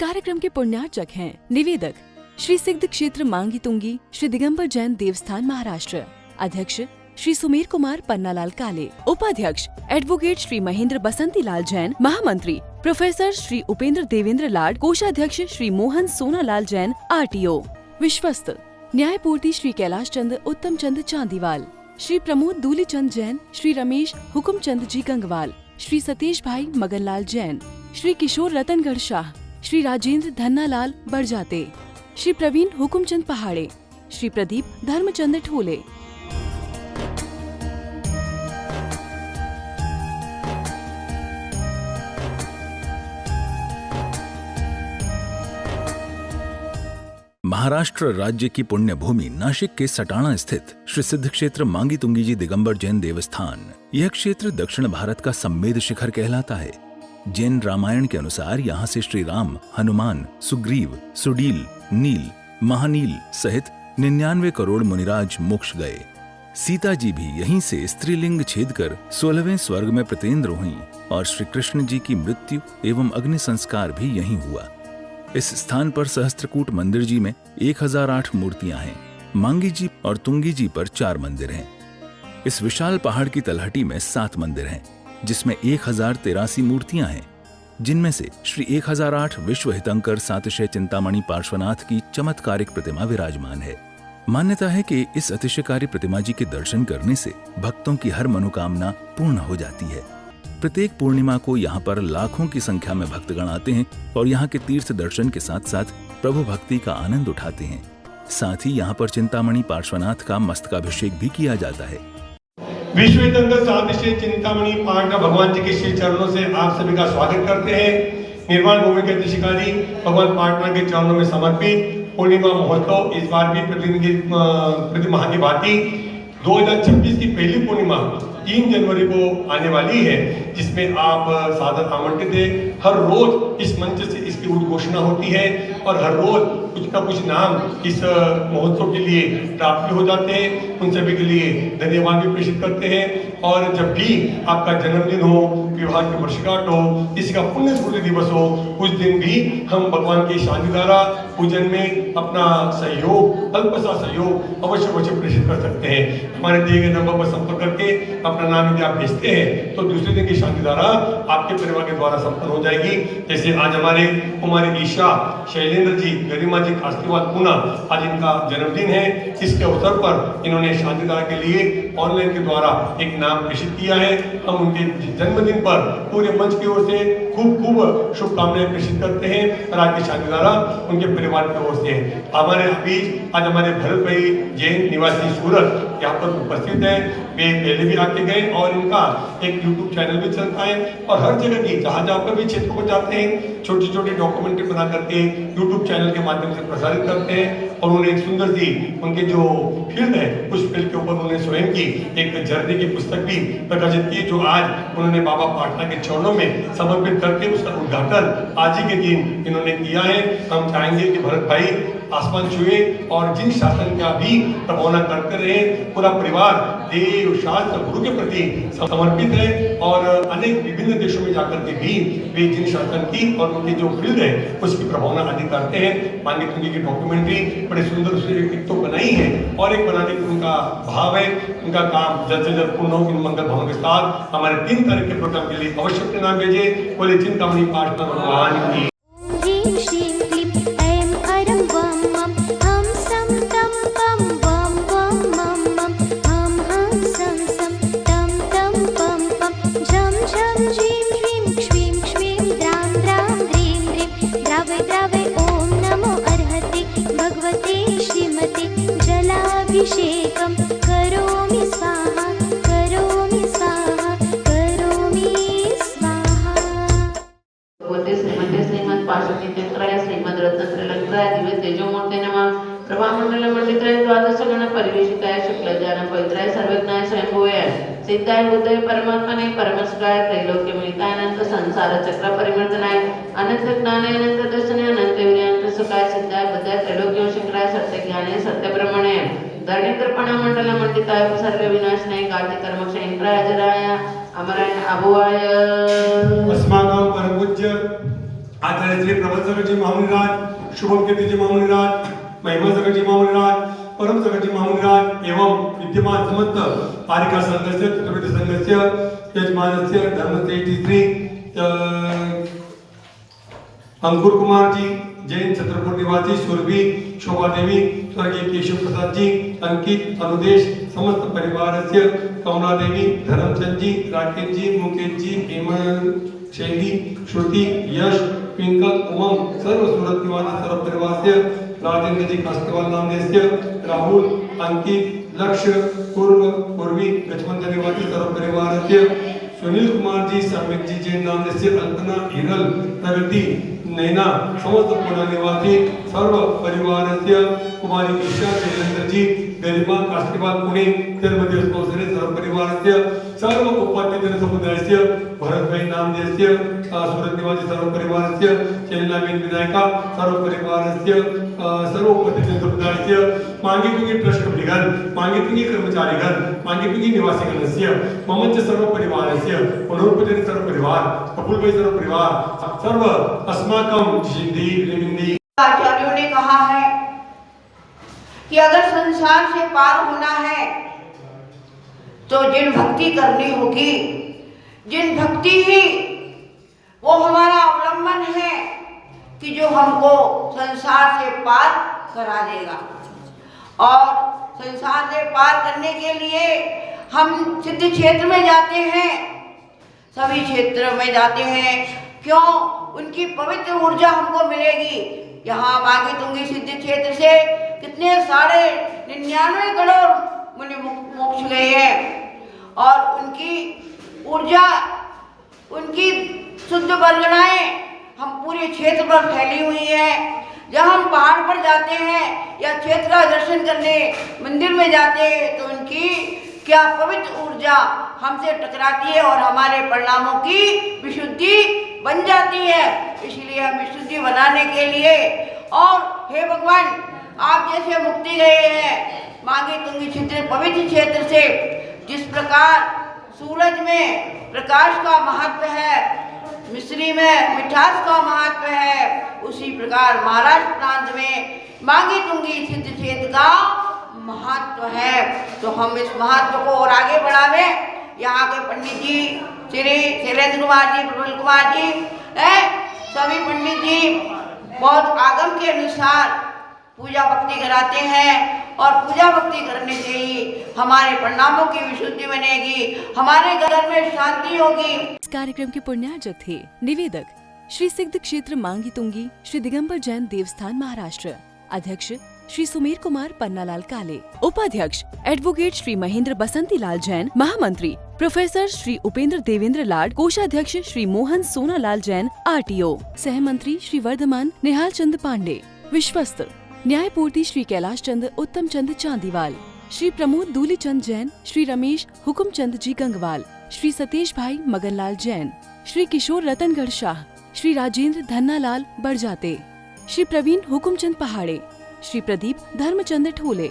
कार्यक्रम के पुण्यार्चक हैं निवेदक श्री सिद्ध क्षेत्र मांगी तुंगी श्री दिगंबर जैन देवस्थान महाराष्ट्र, अध्यक्ष श्री सुमेर कुमार पन्नालाल काले, उपाध्यक्ष एडवोकेट श्री महेंद्र बसंती लाल जैन, महामंत्री प्रोफेसर श्री उपेंद्र देवेंद्र लाड, कोषाध्यक्ष श्री मोहन सोनालाल जैन RTO, विश्वस्त न्यायपूर्ति श्री कैलाश चंद उत्तम चंद चांदीवाल, श्री प्रमोद दूलीचंद जैन, श्री रमेश हुकुमचंद जी गंगवाल, श्री सतीश भाई मगनलाल जैन, श्री किशोर रतनगढ़ शाह, श्री राजेंद्र धन्नालाल बरजाते, श्री प्रवीण हुकुमचंद पहाड़े, श्री प्रदीप धर्मचंद ठोले। महाराष्ट्र राज्य की पुण्य भूमि नाशिक के सटाणा स्थित श्री सिद्ध क्षेत्र मांगी तुंगी जी दिगंबर जैन देवस्थान, यह क्षेत्र दक्षिण भारत का सम्मेद शिखर कहलाता है। जैन रामायण के अनुसार यहाँ से श्री राम, हनुमान, सुग्रीव, सुडील, नील, महानील सहित 99 करोड़ मुनिराज मोक्ष गए। सीता जी भी यहीं से स्त्रीलिंग छेद कर 16वें स्वर्ग में प्रतेंद्र हुई और श्री कृष्ण जी की मृत्यु एवं अग्नि संस्कार भी यहीं हुआ। इस स्थान पर सहस्त्रकूट मंदिर जी में 1008 मूर्तियां हैं। मांगी जी और तुंगी जी पर 4 मंदिर हैं। इस विशाल पहाड़ की तलहटी में 7 मंदिर हैं, जिसमें 1083 मूर्तियां हैं, जिनमें से श्री 1008 विश्व हितंकर सातिशय चिंतामणि पार्श्वनाथ की चमत्कारिक प्रतिमा विराजमान है। मान्यता है कि इस अतिशयकारी प्रतिमा जी के दर्शन करने से भक्तों की हर मनोकामना पूर्ण हो जाती है। प्रत्येक पूर्णिमा को यहाँ पर लाखों की संख्या में भक्तगण आते हैं और यहाँ के तीर्थ दर्शन के साथ साथ प्रभु भक्ति का आनंद उठाते हैं। साथ ही यहाँ पर चिंतामणि पार्श्वनाथ का मस्तकाभिषेक भी किया जाता है। विश्व हितंकर सातिशय चिंतामणि पार्श्वनाथ भगवान जी के श्री चरणों से आप सभी का स्वागत करते हैं। निर्वाण भूमि के अधिकारी भगवान पार्श्वनाथ के चरणों में समर्पित पूर्णिमा महोत्सव इस बार भी प्रति माह की भांति 2026 की पहली पूर्णिमा 3 जनवरी को आने वाली है, जिसमें आप सादर आमंत्रित है। हर रोज इस मंच से इसकी उद्घोषणा होती है और हर रोज कुछ ना कुछ नाम इस महोत्सव के लिए प्राप्त हो जाते हैं। उन सभी के लिए धन्यवाद भी प्रेषित करते हैं। और जब भी आपका जन्मदिन हो, विवाह की वर्षगांठ हो, किसी का पुण्य स्मृति दिवस हो, उस दिन भी हम भगवान के शांतिधारा पूजन में अपना सहयोग, अल्प सा सहयोग अवश्य प्रेषित कर सकते हैं। हमारे दिए गए नंबर पर संपर्क करके अपना नाम यदि आप भेजते हैं तो दूसरे दिन की शांतिधारा आपके परिवार के द्वारा संपन्न हो जाएगी। जैसे आज हमारे कुमारी ईशा शैलेंद्र जी, गरिमा जी कास्तीवाल पूना, आज इनका जन्मदिन है। इसके अवसर पर इन्होंने शांतिधारा के लिए ऑनलाइन के द्वारा एक नाम प्रेषित किया है। हम उनके जन्मदिन पर पूरे मंच की ओर से खूब शुभकामनाएं प्रेषित करते हैं और आज की शांतिधारा उनके परिवार की ओर से है। हमारे बीच आज हमारे भरत भाई जैन निवासी सूरत यहाँ पर उपस्थित है। वे पहले भी आके गए और इनका एक YouTube चैनल भी चलता है और हर जगह की जहाँ पर भी क्षेत्र को जाते हैं छोटी डॉक्यूमेंट्री बना करके YouTube चैनल के माध्यम से प्रसारित करते हैं। और उन्होंने एक सुंदर सी उनके जो फील्ड है उस फील्ड के ऊपर उन्होंने स्वयं की एक जर्नी की पुस्तक भी प्रकाशित की, जो आज उन्होंने बाबा पाटना के चरणों में समर्पित करके उसका उद्घाटन आज ही के दिन इन्होंने किया है। हम चाहेंगे कि भरत भाई आसमान छुए और जिन शासन का भी प्रभावना करते रहे। पूरा परिवार देव शास्त्र गुरु के प्रति समर्पित है और अनेक विभिन्न देशों में जाकर के भी वे जिन शासन की और उनकी जो फील्ड है उसकी प्रभावना आदि करते हैं। मांगी तुंगी की डॉक्यूमेंट्री बड़े सुंदर से एक तो बनाई है और एक बनाने का उनका भाव है। उनका काम जल्द से जल्द पूर्ण हो। इन मंगल भावों के साथ हमारे 3 तारीख के प्रोग्राम के लिए अवश्य अपने नाम भेजे। बोले चिंतामणि पार्श्वनाथ भगवान की। अभिषेकं करोमि स्वाहा करोमि स्वाहा करोमि स्वाहा। भगवते श्रीमते श्रीमद पार्श्वती चक्राय श्रीमद रत्न त्रयलंकाय दिव्य तेजोमूर्ते नमः। प्रभामंडल मंडिताय द्वादश गण परिवेशिताय शुक्ल ज्ञान पवित्राय सर्वज्ञाय स्वयंभुवे सिद्धाय बुद्धाय परमात्मने परमसुखाय त्रैलोक्य मिलिताय अनंत संसार चक्र परिवर्तनाय अनंत ज्ञानाय अनंत दर्शनाय अनंत वीर्याय अनंत सुखाय सिद्धाय बुद्धाय त्रैलोक्य शंकराय सत्य ज्ञानाय सत्य ब्रह्मणे धरणीकृपण मंडल मंडिताय सर्व विनाशनाय गाति कर्मक्ष इंद्राय जराय अमराय अभुवाय अस्माकं परमपूज्य आचार्य श्री प्रबल सकट जी महामुनिराज, शुभम कीर्ति जी महामुनिराज, महिमा सकट जी महामुनिराज, परम सकट जी महामुनिराज एवं विद्यमान समस्त आरिका संघस्य चतुर्वेद संघस्य यजमानस्य धर्मश्रेष्ठी श्री अंकुर कुमार जी, जैन छतरपुर निवासी सुरभि शोभा देवी, स्वर्गीय केशव प्रसाद जी, अंकित अनुदेश समस्त परिवार से कमला देवी, धर्मचंद जी, राकेश जी, मुकेश जी, हेमंत शैली, श्रुति, यश, पिंकल, उमंग, सर्व सूरत निवासी सर्व परिवार से राजेंद्र जी कास्तेवाल नाम से राहुल, अंकित, लक्ष्य, पूर्व, पूर्वी, गजमंद निवासी सर्व परिवार से सुनील कुमार जी, समित जी, जैन नाम से अल्पना, हिरल, प्रगति, नैना, समस्त पुणे निवासी सर्व परिवार से कुमारी ईशा, शैलेंद्र जी, गरिमा, कास्तेवाल पुणे, तिरुपति सर्व परिवार से सर्व उपाध्याय जन समुदाय से भरत भाई नाम से सूरत निवासी सर्व परिवार से चैलाबेन विनायका सर्व परिवार से सर्व उपाध्याय जन समुदाय से मांगी तुंगी ट्रस्ट कमिटीगण, मांगी तुंगी कर्मचारीगण, मांगी तुंगी निवासीगण से ममच सर्व परिवार से पुनरुपजन सर्व परिवार, कपूल भाई सर्व परिवार, सर्व अस्माकं जिंदी लिमिंदी। आचार्यों ने कहा है कि अगर संसार से पार होना है तो जिन भक्ति करनी होगी, जिन भक्ति ही वो हमारा अवलंबन है कि जो हमको संसार से पार करा देगा। और संसार से पार करने के लिए हम सिद्ध क्षेत्र में जाते हैं, सभी क्षेत्र में जाते हैं। क्यों? उनकी पवित्र ऊर्जा हमको मिलेगी। यहाँ मांगी तुंगी सिद्ध क्षेत्र से कितने 99.5 करोड़ मुनि मोक्ष गए हैं और उनकी ऊर्जा, उनकी शुद्ध वर्गणाएं हम पूरे क्षेत्र पर फैली हुई है। जब हम पहाड़ पर जाते हैं या क्षेत्र का दर्शन करने मंदिर में जाते हैं तो उनकी क्या पवित्र ऊर्जा हमसे टकराती है और हमारे परिणामों की विशुद्धि बन जाती है। इसलिए हम विशुद्धि बनाने के लिए और हे भगवान, आप जैसे मुक्ति गए हैं मांगी तुंगी क्षेत्र पवित्र क्षेत्र से, जिस प्रकार सूरज में प्रकाश का महत्व है, मिश्री में मिठास का महत्व है, उसी प्रकार महाराष्ट्र प्रांत में मांगी तुंगी सिद्ध क्षेत्र का महत्व है। तो हम इस महत्व को और आगे बढ़ावे। यहाँ के पंडित जी श्री शैलेंद्र कुमार जी, प्रफुल्ल कुमार जी, सभी पंडित जी बहुत आगम के अनुसार पूजा भक्ति कराते हैं और पूजा भक्ति करने से ही हमारे परिणामों की विशुद्धि बनेगी, हमारे घर में शांति होगी। इस कार्यक्रम के पुण्यार्जक थे निवेदक श्री सिद्ध क्षेत्र मांगी तुंगी श्री दिगंबर जैन देवस्थान महाराष्ट्र, अध्यक्ष श्री सुमेर कुमार पन्नालाल काले, उपाध्यक्ष एडवोकेट श्री महेंद्र बसंती लाल जैन, महामंत्री प्रोफेसर श्री उपेंद्र देवेंद्र लाड, कोषाध्यक्ष श्री मोहन सोनालाल जैन RTO, सहमंत्री श्री वर्धमान निहाल चंद पांडे, विश्वस्त न्यायपूर्ति श्री कैलाश चंद उत्तम चंद चांदीवाल, श्री प्रमोद दूली चंद जैन, श्री रमेश हुकुम चंद जी गंगवाल, श्री सतीश भाई मगनलाल जैन, श्री किशोर रतनगढ़ शाह, श्री राजेंद्र धन्नालाल बड़जाते, श्री प्रवीण हुकुमचंद पहाड़े, श्री प्रदीप धर्मचंद ठोले।